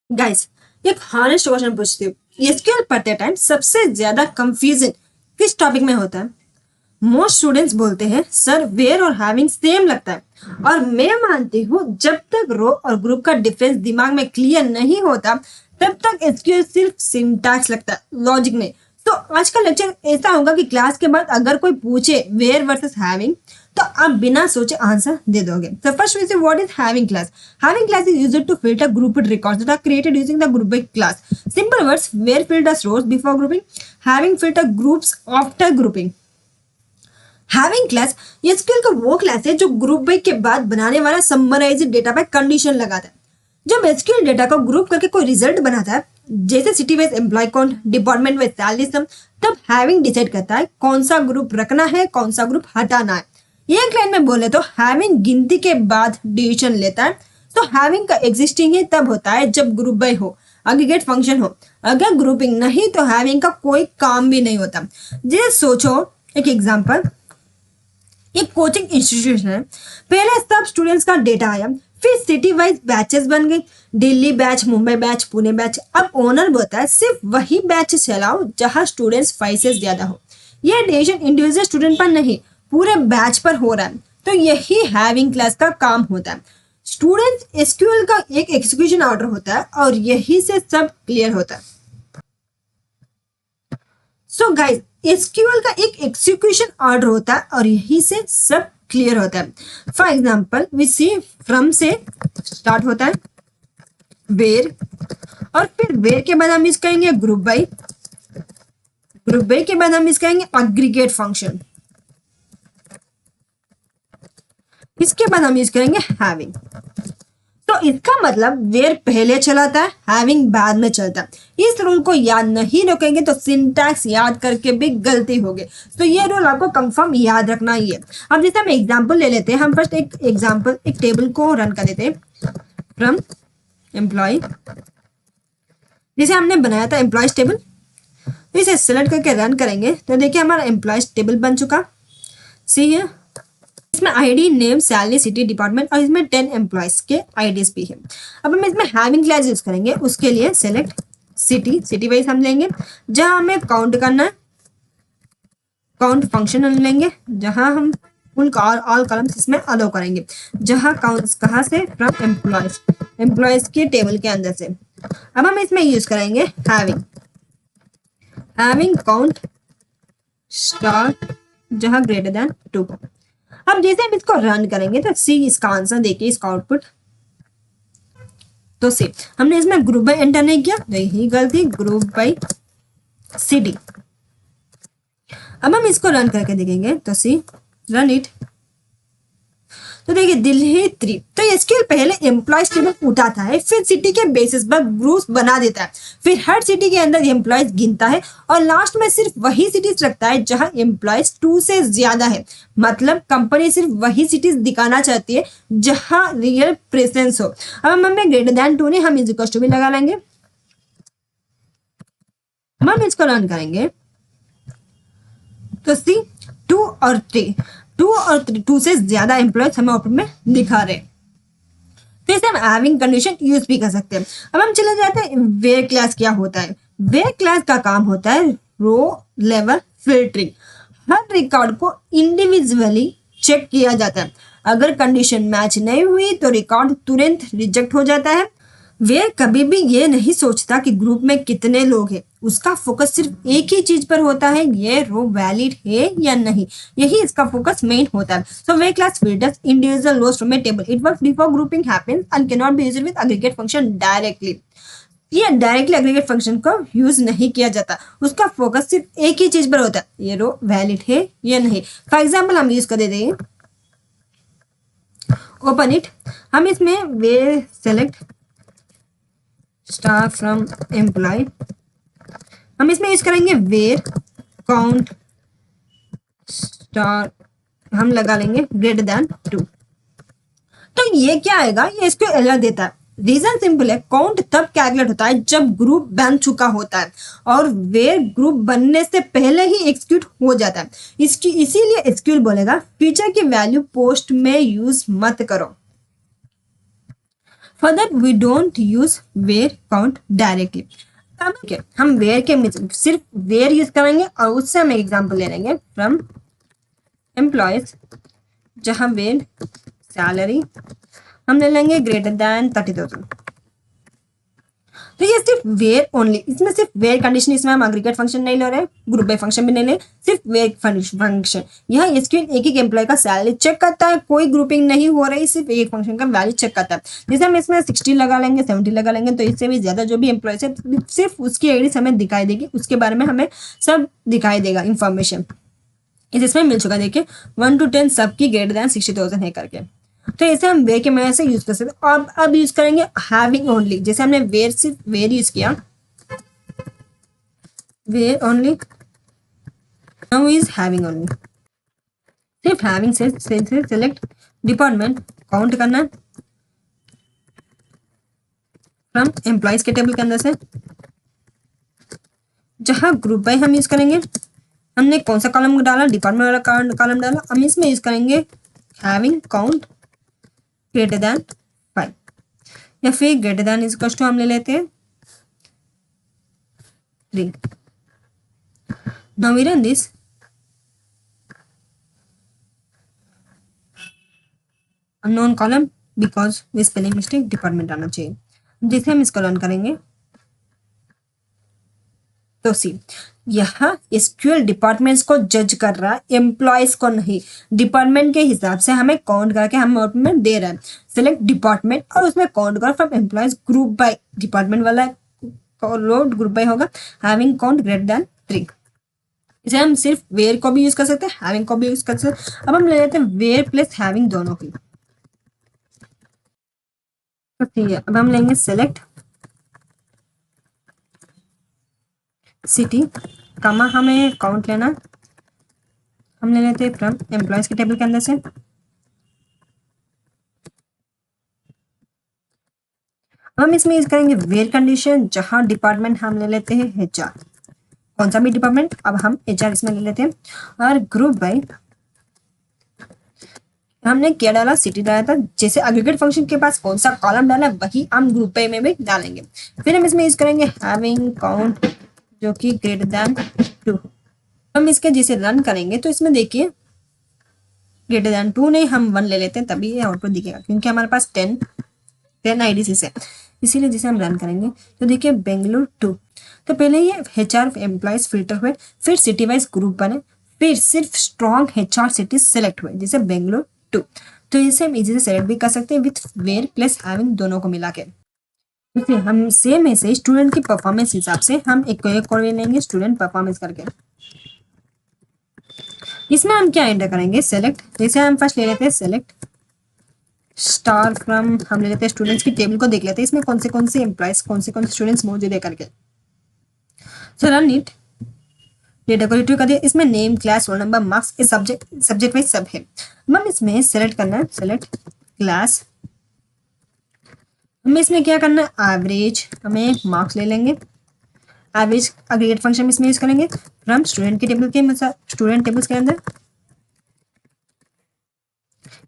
Guys, एक honest question पूछती हूँ। एसक्यूएल पढ़ते टाइम सबसे ज्यादा कंफ्यूजन किस टॉपिक में होता है? मोस्ट स्टूडेंट्स बोलते हैं सर वेयर और हैविंग सेम लगता है, और मैं मानती हूँ जब तक रो और ग्रुप का डिफरेंस दिमाग में क्लियर नहीं होता तब तक एसक्यूएल सिर्फ सिंटैक्स लगता है, लॉजिक नहीं। तो आज का लेक्चर ऐसा होगा कि क्लास के बाद अगर कोई पूछे वेयर वर्सेस हैविंग तो आप बिना सोचे आंसर दे दोगे। So first we say what is having class. Having class is used to filter grouped records that are created using the group by class. Simple words, where filters rows before grouping, having filter groups after grouping. Having class SQL का वो class है जो group by के बाद बनाने वाला summarised data पे condition लगाता है। जब एसक्यूएल डेटा को ग्रुप करके कोई रिजल्ट बनाता है, जैसे city wise employ count, department wise salary sum, तब हैविंग डिसाइड करता है कौन सा ग्रुप रखना है, कौन सा ग्रुप हटाना है। एक लाइन में बोले तो हैविंग गिनती के बाद डिसीजन लेता है। तो हैविंग का एग्जिस्टिंग ही तब होता है जब ग्रुप बाय हो, एग्रीगेट फंक्शन हो। अगर ग्रुपिंग नहीं तो हैविंग का कोई काम भी नहीं होता। जैसे सोचो एक एग्जांपल, एक कोचिंग इंस्टीट्यूशन है। पहले सब स्टूडेंट्स का डेटा आया, फिर सिटी वाइज बैचेस बन गई, Delhi batch, Mumbai batch, Pune batch. अब ओनर बोलता है सिर्फ वही बैच चलाओ जहां स्टूडेंट्स 5 से ज्यादा हो। यह डिसीजन इंडिविजुअल स्टूडेंट पर नहीं, पूरे बैच पर हो रहा है। तो यही हैविंग क्लास का काम होता है। स्टूडेंट्स एसक्यूएल का एक एग्जीक्यूशन ऑर्डर होता है और यही से सब क्लियर होता है। सो गाइस, एसक्यूएल का एक एग्जीक्यूशन ऑर्डर होता है और यही से सब क्लियर होता है। For example we see from से स्टार्ट होता है वेर, और फिर वेर के बाद हम यूज करेंगे ग्रुप बाय, ग्रुप बाय के बाद हम यूज करेंगे एग्रीगेट फंक्शन, इसके बाद हम यूज करेंगे हैविंग। तो इसका मतलब वेयर पहले चलाता है, हैविंग बाद में चलता है। इस रूल को याद नहीं रखेंगे तो सिंटैक्स याद करके भी गलती होगी। तो ये रूल आपको कंफर्म याद रखना ही है। अब जैसे हम एग्जांपल ले लेते हैं, हम फर्स्ट एक एग्जांपल, एक टेबल को रन कर देते हैं फ्रॉम एम्प्लॉय। जैसे हमने बनाया था एम्प्लॉयज टेबल, तो इसे सिलेक्ट करके रन करेंगे तो देखिए हमारा एम्प्लॉयज टेबल बन चुका। सी है, इसमें ID, name, salary, city, department और इसमें 10 एम्प्लॉयज के आईडीज भी है। अब हम इसमें हैविंग क्लास यूज करेंगे, उसके लिए सेलेक्ट सिटी, सिटी वाइज हम लेंगे। जहां हमें काउंट करना है, काउंट फंक्शन हम लेंगे, जहां हम उन ऑल कॉलम्स इसमें अलो करेंगे। जहां काउंट कहाँ से, फ्रॉम एम्प्लॉयज, एम्प्लॉयज के टेबल के अंदर से। अब हम इसमें यूज करेंगे हैविंग, हैविंग काउंट स्टार जहां ग्रेटर देन 2। अब जैसे हम इसको रन करेंगे तो सी इसका आंसर देखिए, इसका आउटपुट। तो सी हमने इसमें ग्रुप बाय एंटर नहीं किया, तो यही गलती, ग्रुप बाय सिटी। अब हम इसको रन करके देखेंगे तो सी रन इट, तो देखिए दिल्ली 3। तो एसक्यूएल पहले एम्प्लॉयज टेबल उठाता है, फिर सिटी के बेसिस पर ग्रुप्स बना देता है, फिर हर सिटी के अंदर एम्प्लॉयज गिनता है और लास्ट में सिर्फ वही सिटीज रखता है जहां एम्प्लॉयज 2 से ज्यादा है। मतलब कंपनी सिर्फ वही सिटीज दिखाना चाहती है जहां रियल प्रेजेंस हो। अब हमें ग्रेटर देन 2 ने हम इज इक्वल टू भी लगा लेंगे। हम इसको रन करेंगे तो सी 2 और 3, 2 और 2 से ज्यादा एम्प्लॉयज हमें आउटपुट में दिखा रहे। तो इसे हम हैविंग कंडीशन यूज भी कर सकते हैं। अब हम चले जाते हैं वेयर क्लास क्या होता है। वेयर क्लास का काम होता है रो लेवल फिल्टरिंग। हर रिकॉर्ड को इंडिविजुअली चेक किया जाता है। अगर कंडीशन मैच नहीं हुई तो रिकॉर्ड तुरंत रिजेक्ट हो जाता है। वेयर कभी भी ये नहीं सोचता कि ग्रुप में कितने लोग हैं, उसका फोकस सिर्फ एक ही चीज पर होता है, ये रो वैलिड है या नहीं, यही इसका फोकस मेन होता है। So where class filters individual rows from a table. It works before grouping happens and cannot be used with aggregate function directly. ये डायरेक्टली एग्रीगेट फंक्शन को यूज नहीं किया जाता, उसका फोकस सिर्फ एक ही चीज पर होता है, ये रो वैलिड है या नहीं। फॉर एग्जाम्पल हम यूज कर देते हैं, ओपन इट, हम इसमें वे सेलेक्ट स्टार फ्रॉम एम्प्लॉय, हम इसमें यूज करेंगे वेयर काउंट स्टार, हम लगा लेंगे ग्रेटर देन 2। तो ये क्या आएगा, ये इसको एरर देता है। रीजन सिंपल है, काउंट तब कैलकुलेट होता है जब ग्रुप बन चुका होता है और वेयर ग्रुप बनने से पहले ही एक्सिक्यूट हो जाता है। इसकी इसीलिए एसक्यूएल बोलेगा फीचर की वैल्यू पोस्ट में यूज मत करो। For that we don't use where count directly. अब क्या हम वेयर के सिर्फ वेयर यूज करेंगे और उससे हम एक एग्जाम्पल ले लेंगे फ्रॉम एम्प्लॉयज, जहां वेयर सैलरी हम ले लेंगे ग्रेटर देन 30,000। तो ये सिर्फ वेयर ओनली, इसमें सिर्फ वेयर कंडीशन, इसमें हम एग्रीगेट फंक्शन नहीं ले रहे, ग्रुप बाय फंक्शन भी नहीं ले, सिर्फ वेयर फंक्शन। यह एसक्यूएल एक एक एम्प्लॉय का सैलरी चेक करता है, कोई ग्रुपिंग नहीं हो रही, सिर्फ एक फंक्शन का वैल्यू चेक करता है। जैसे हम इसमें 60 लगा लेंगे, 70 लगा लेंगे, तो इससे भी ज्यादा जो भी एम्प्लॉय है सिर्फ उसकी आईडी हमें दिखाई देगी, उसके बारे में हमें सब दिखाई देगा इंफॉर्मेशन। इसमें मिल चुका देखिए 1 to 10 सबकी ग्रेटर देन 60,000 है करके। तो ऐसे हम वेयर के मदद से यूज कर सकते हैं। अब यूज करेंगे हैविंग ओनली। जैसे हमने वेयर सिर्फ वेयर यूज किया, where only, now is having only. सिर्फ हैविंग से सेलेक्ट डिपार्टमेंट काउंट करना फ्रॉम एम्प्लॉयज के टेबल के अंदर से, जहां ग्रुप बाय हम यूज करेंगे, हमने कौन सा कॉलम डाला, डिपार्टमेंट वाला कॉलम डाला, हम इसमें यूज करेंगे हैविंग काउंट ग्रेटर देन 5, या फिर greater than is equal to हम ले लेते हैं 3। Now we run this, unknown column because we spelling mistake, department आना चाहिए। जैसे हम इसको रन करेंगे तो सी यहाँ एसक्यूएल डिपार्टमेंट्स को जज कर रहा है, एम्प्लॉयज को नहीं। डिपार्टमेंट के हिसाब से हमें काउंट करके हम आउटपुट दे रहा है। सेलेक्ट डिपार्टमेंट और उसमें काउंट करो from employees group by, department वाला लोड ग्रुप बाय होगा, हैविंग काउंट ग्रेटर देन 3। इसे हम सिर्फ वेयर को भी यूज कर सकते हैं, हैविंग को भी यूज कर सकते हैं। अब हम ले लेते हैं वेयर प्लस हैविंग दोनों की। तो ठीक है, अब हम लेंगे सेलेक्ट सिटी, कमा हमें काउंट लेना, हम ले लेते हैं फ्रॉम एम्प्लॉयज के टेबल के अंदर से। हम इसमें यूज करेंगे वेयर कंडीशन, जहां डिपार्टमेंट हम ले लेते हैं एचआर, कौन सा भी डिपार्टमेंट, अब हम एचआर इसमें ले लेते हैं। और ग्रुप बाय हमने क्या डाला, सिटी डाला था। जैसे एग्रीगेट फंक्शन के पास कौन सा कॉलम डाला वही हम ग्रुप बाय में भी डालेंगे। फिर हम इसमें यूज करेंगे हैविंग काउंट जो कि ग्रेटर देन 2। हम इसके जैसे रन करेंगे तो इसमें देखिए ग्रेटर देन 2 नहीं, हम 1 ले लेते हैं, तभी ये आउटपुट दिखेगा, क्योंकि हमारे पास 10 आईडीसीज है, इसीलिए जैसे हम रन करेंगे तो देखिए बेंगलुरु 2। तो पहले ये एचआर एम्प्लॉयज फिल्टर हुए, फिर सिटी वाइज ग्रुप बने, फिर सिर्फ स्ट्रॉन्ग एचआर सिटीज सेलेक्ट हुए, जैसे बेंगलुरु 2। तो इसे हम इजी से सेलेक्ट भी कर सकते हैं विथ वेयर प्लस हैविंग दोनों को मिला के। देखिए हम सेम ऐसे स्टूडेंट की परफॉर्मेंस हिसाब से हम एक और लेंगे स्टूडेंट परफॉर्मेंस करके। इसमें हम क्या एंटर करेंगे, सेलेक्ट, जैसे हम फर्स्ट ले लेते हैं सेलेक्ट स्टार फ्रॉम, हम ले लेते हैं स्टूडेंट्स की टेबल को देख लेते हैं इसमें कौन से एम्प्लॉयज कौन से स्टूडेंट्स मौजूद है करके। सो रन इट, डेटा को रिट्रीव कर दिया। इसमें name, class, roll number, marks, ये सब्जेक्ट वाइज सब है। हम इसमें सेलेक्ट करना है, सेलेक्ट क्लास, हमें इसमें क्या करना है, एवरेज, हमें मार्क्स ले लेंगे, एवरेज एग्रीगेट फंक्शन इसमें यूज करेंगे फ्रॉम स्टूडेंट के टेबल के स्टूडेंट टेबल्स के अंदर।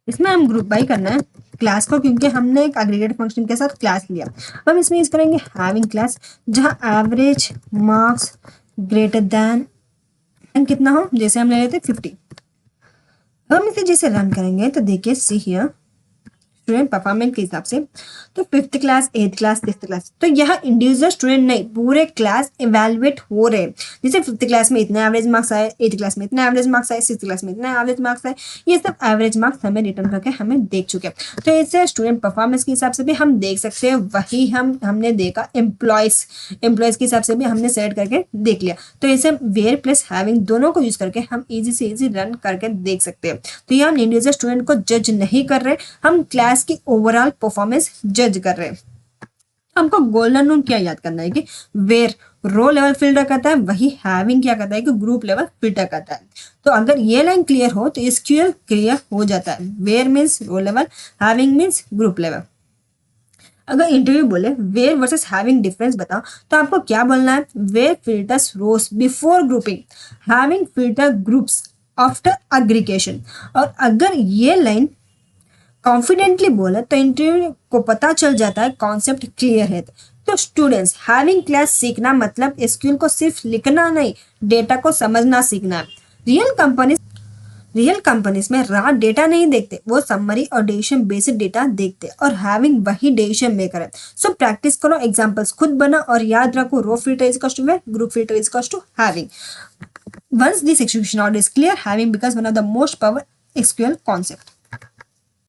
इसमें हम ग्रुप बाय करना है क्लास को, क्योंकि हमने एक एग्रीगेट फंक्शन के साथ क्लास लिया। अब हम इसमें यूज करेंगे हैविंग क्लास, जहां एवरेज मार्क्स ग्रेटर देन कितना हो, जैसे हम ले लेते 50। हम इसे जैसे रन करेंगे तो देखिए सी हियर स्टूडेंट परफॉर्मेंस के हिसाब से, तो 5th class, 8th class, 6th class, तो यह इंडिविजुअल स्टूडेंट नहीं, पूरे क्लास इवेलुएट हो रहे हैं। जैसे 5th क्लास में इतना एवरेज मार्क्स आए, 8th क्लास में इतना एवरेज मार्क्स आए, 6th क्लास में इतना एवरेज मार्क्स आए, ये सब एवरेज मार्क्स हमें रिटर्न करके हमें देख चुके हैं। तो इससे स्टूडेंट परफॉर्मेंस के हिसाब से भी हम देख सकते हैं, वही हमने देखा एम्प्लॉयज के हिसाब से भी हमने सेलेक्ट करके देख लिया। तो इसे वेयर प्लस हैविंग दोनों को यूज करके हम इजी से इजी रन करके देख सकते हैं। तो ये हम इंडिविजुअल स्टूडेंट को जज नहीं कर रहे, हम क्लास की ओवरऑल परफॉर्मेंस जज कर रहे हैं। हमको गोल्डन रूल क्या याद करना है कि वेयर रो लेवल फिल्टर करता है, वही हैविंग क्या करता है कि ग्रुप लेवल फिल्टर करता है। तो अगर ये लाइन क्लियर हो तो एसक्यूएल क्लियर हो जाता है। Where means row level, having means group level. अगर इंटरव्यू बोले वेयर वर्सेस हैविंग डिफरेंस बताओ, तो आपको क्या बोलना है, where filters rows before grouping, having filter groups after aggregation. और अगर ये लाइन कॉन्फिडेंटली बोले तो इंटरव्यू को पता चल जाता है कॉन्सेप्ट क्लियर है। तो स्टूडेंट्स, हैविंग क्लास सीखना मतलब एसक्यूएल को सिर्फ लिखना नहीं, डेटा को समझना सीखना है। रियल कंपनीज में रॉ डेटा नहीं देखते, वो समरी और डिसीजन बेस्ड डेटा देखते, और हैविंग वही डिसीजन मेकर है। सो प्रैक्टिस करो, एग्जांपल्स खुद बना, और याद रखो row filter is equals to where, group filter is equals to having. Once this execution order is clear, having becomes one of the most powerful SQL concept.